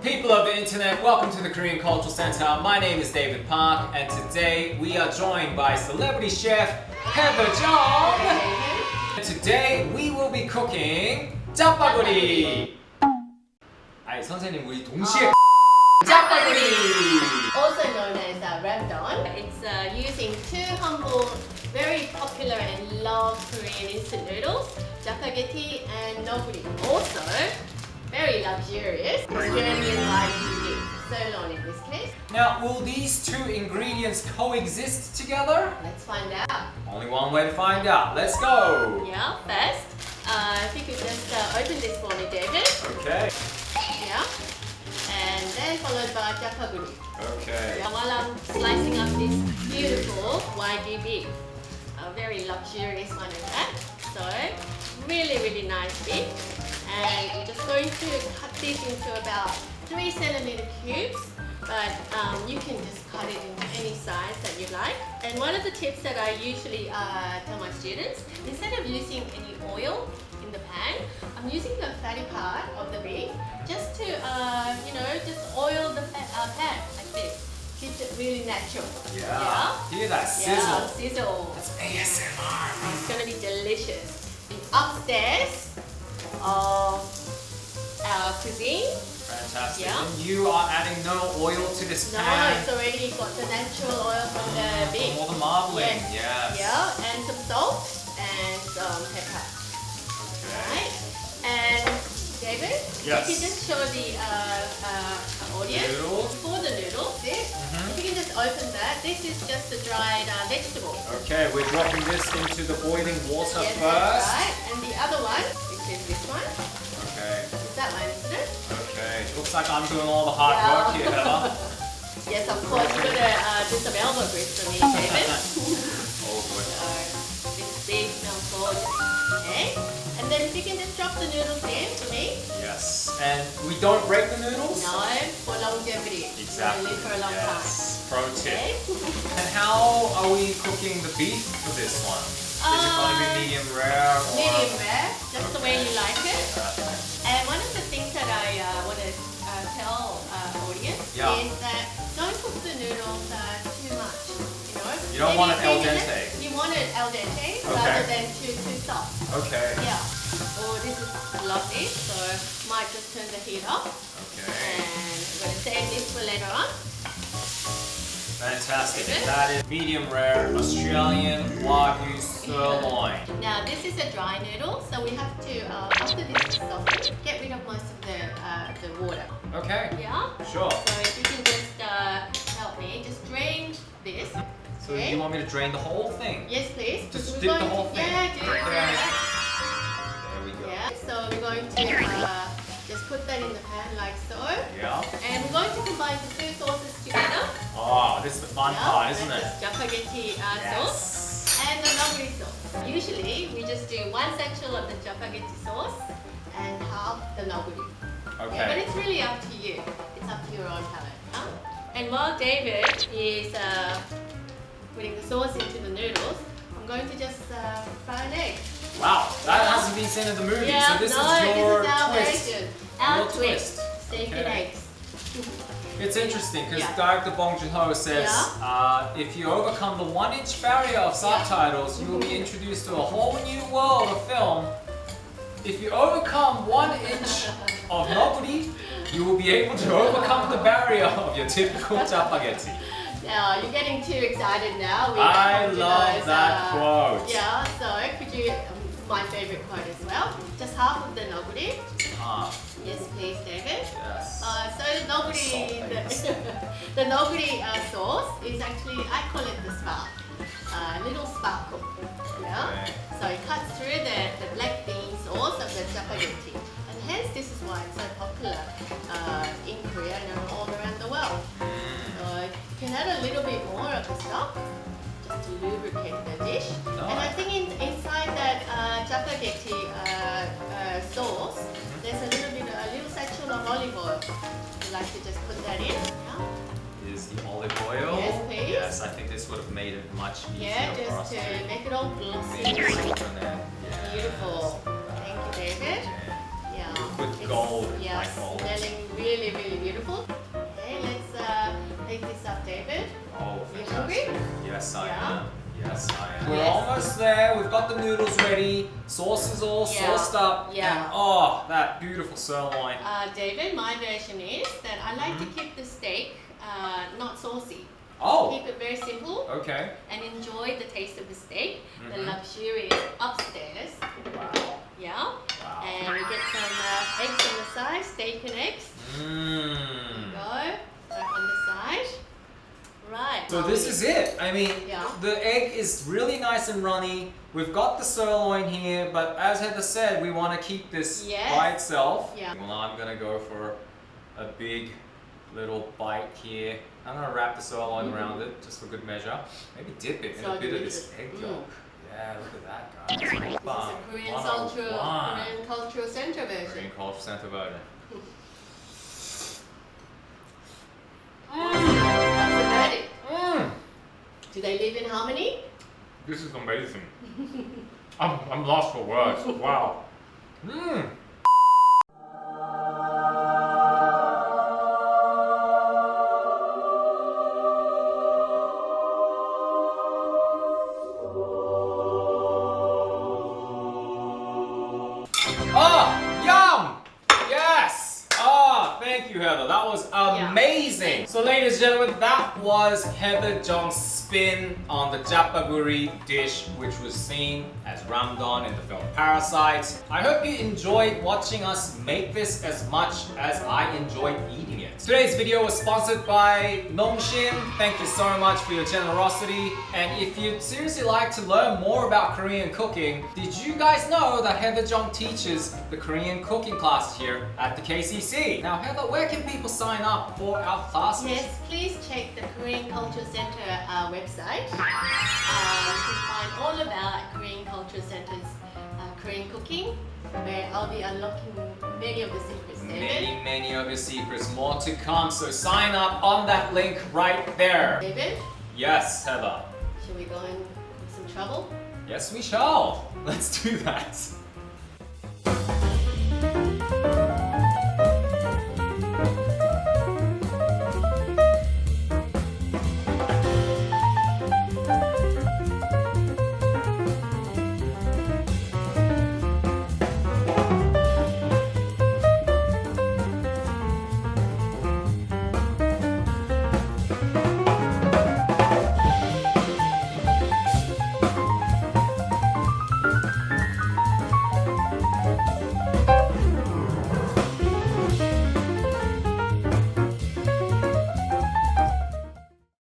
People of the internet, welcome to the Korean Cultural Center. My name is David Park, and today we are joined by celebrity chef Heather Jeong. Today we will be cooking 짜파구리. 아니 선생님 우리 동시에 Jjapaguri, also known as Ramdon. It's using two humble, very popular and loved Korean instant noodles, Jjapaguri and noguri. Also, very luxurious Australian Wagyu sirloin in this case. Now, will these two ingredients coexist together? Let's find out. Only one way to find out. Let's go. Yeah, first, if you could just open this for me, David. Okay. Yeah. And then followed by Jjapaguri. Okay. While I'm slicing up this beautiful Wagyu beef, a very luxurious one in that. So, really nice beef. And we're just going to cut these into about 3 centimeter cubes. But you can just cut it into any size that you like. And one of the tips that I usually tell my students, instead of using any oil in the pan, I'm using the fatty part of the beef just to, just oil the pan like this. Keeps it really natural. Yeah. Hear that sizzle. Yeah, sizzle. That's ASMR. It's gonna be delicious. Upstairs of our cuisine. Fantastic. Yeah. And you are adding no oil to this No, pan. it's already got the natural oil from the beef. All the marbling. Yes. Yes. Yeah, and some salt and some pepper. Right. And David, Yes. if you just show the audience Noodles. for the noodles, this. If you can just open that, this is just the dried vegetable. Okay, we're dropping this into the boiling water Yes, first. that's right. And the other one, which is this one, Okay. is that one, isn't it? Okay. Looks like I'm doing all the hard work here, Heather. Yes, of course. You're gonna do some elbow grease for me, David. Oh boy. So this big smells gorgeous. Okay. And then if you can just drop the noodles in for me. Yes. And we don't break the noodles? No, for longevity. Exactly. Live for a long time. Yes. Pro tip. Okay. And how are we cooking the beef for this one? Is it going to be medium rare or? Medium rare, just the way you like it. Okay. And one of the things that I want to tell audience is that don't cook the noodles too much. You don't want it al dente. You want it al dente rather than too soft. Okay. Yeah. Oh, this is lovely. So might just turn the heat off. Okay. And we're going to save this for later on. Fantastic. That is medium rare Australian Wagyu sirloin. Now this is a dry noodle, so we have to, after this is softened, get rid of most of the water. Okay. Yeah? Sure. So if you can just help me, just drain this. So you want me to drain the whole thing? Yes, please. Just We're dip the going whole to, thing? Yeah, do that. There we go. Yeah. So we're going to just put that in the pan like so. Yeah. And we're going to combine the two sauces together. Oh, this is the fun part, isn't it? That's the Jjapaguri sauce and the noguri sauce. Usually we just do one section of the Jjapaguri sauce and half the noguri. Okay. Yeah, but it's really up to you. It's up to your own palate. Huh? And while David is putting the sauce into the noodles, I'm going to just fry an egg. Wow, that hasn't been seen in the movie. Yeah, so this no, is your this is our twist. version. Our Your twist. Steak and Okay. eggs. It's interesting because Yeah. Director Bong Joon-ho says if you overcome the 1-inch barrier of subtitles, you will be introduced to a whole new world of film. If you overcome 1 inch of nobody, you will be able to overcome the barrier of your typical Jjapaguri. Now, you're getting too excited now. I love that quote. Yeah, so could you, my favorite quote as well, just half of the noguri. Yes, please, David. Yes. So the noguri, the noguri sauce is actually, I call it the spark, little sparkle. Yeah. Okay. So it cuts through the black bean sauce of the Jjapaguri, and hence this is why it's so popular in Korea and all around the world. So you can add a little bit more of the stock just to lubricate the dish. And I think inside that Jjapaguri sauce, there's a little section of olive oil. I'd like to just put that in. Yeah. Is the olive oil? Yes, please. Yes, I think this would have made it much easier Yeah, for us just to to make it all glossy. mix and then, yes. Beautiful. Thank you, David. Yeah. Good gold. Yeah, like gold. smelling really, really beautiful. Okay, let's take this up, David. Oh, You fantastic. hungry? Yes, I Yeah. am. Yes, I am. We're Yes. almost there. We've got the noodles ready. Sauce is all Yeah. sauced up. Yeah. And oh, that beautiful sirloin. David, my version is that I like to keep the steak not saucy. Oh, Keep it very simple okay. and enjoy the taste of the steak. The Mhm. luxurious upstairs. Wow. Yeah. Wow. And we get some eggs on the side, steak and eggs. Mmm. Go back on the side. Right. So this is it. I mean, Yeah. the egg is really nice and runny. We've got the sirloin here, but as Heather said, we want to keep this Yes. by itself. Yeah. Well, I'm gonna go for a big little bite here. I'm gonna wrap the sirloin around it, just for good measure. Maybe dip it in So a bit of this delicious. egg Mm. yolk. Yeah, look at that, guys. This is a Korean Cultural Center version. Korean Culture Center version. That's about it. Mmm. Do they live in harmony? This is amazing. I'm lost for words. Wow. Mmm. Oh, yum! Yes! Oh, thank you, Heather. That was amazing. So, ladies and gentlemen, that was Heather Jeong's spin on the Jjapaguri dish, which was seen as Ramdon in the film Parasite. I hope you enjoyed watching us make this as much as I enjoyed eating it. Today's video was sponsored by Nongshim. Thank you so much for your generosity. And if you'd seriously like to learn more about Korean cooking, did you guys know that Heather Jeong teaches the Korean cooking classes here at the KCC? Now, Heather, where can people sign up for our classes? Yes, please check the Korean Culture Center website. You can find all about Korean Culture Center's Korean cooking, where I'll be unlocking many of the secrets, David. Many of your secrets, more to come. So sign up on that link right there. David, Yes, Heather. shall we go and make some trouble? Yes, we shall. Let's do that.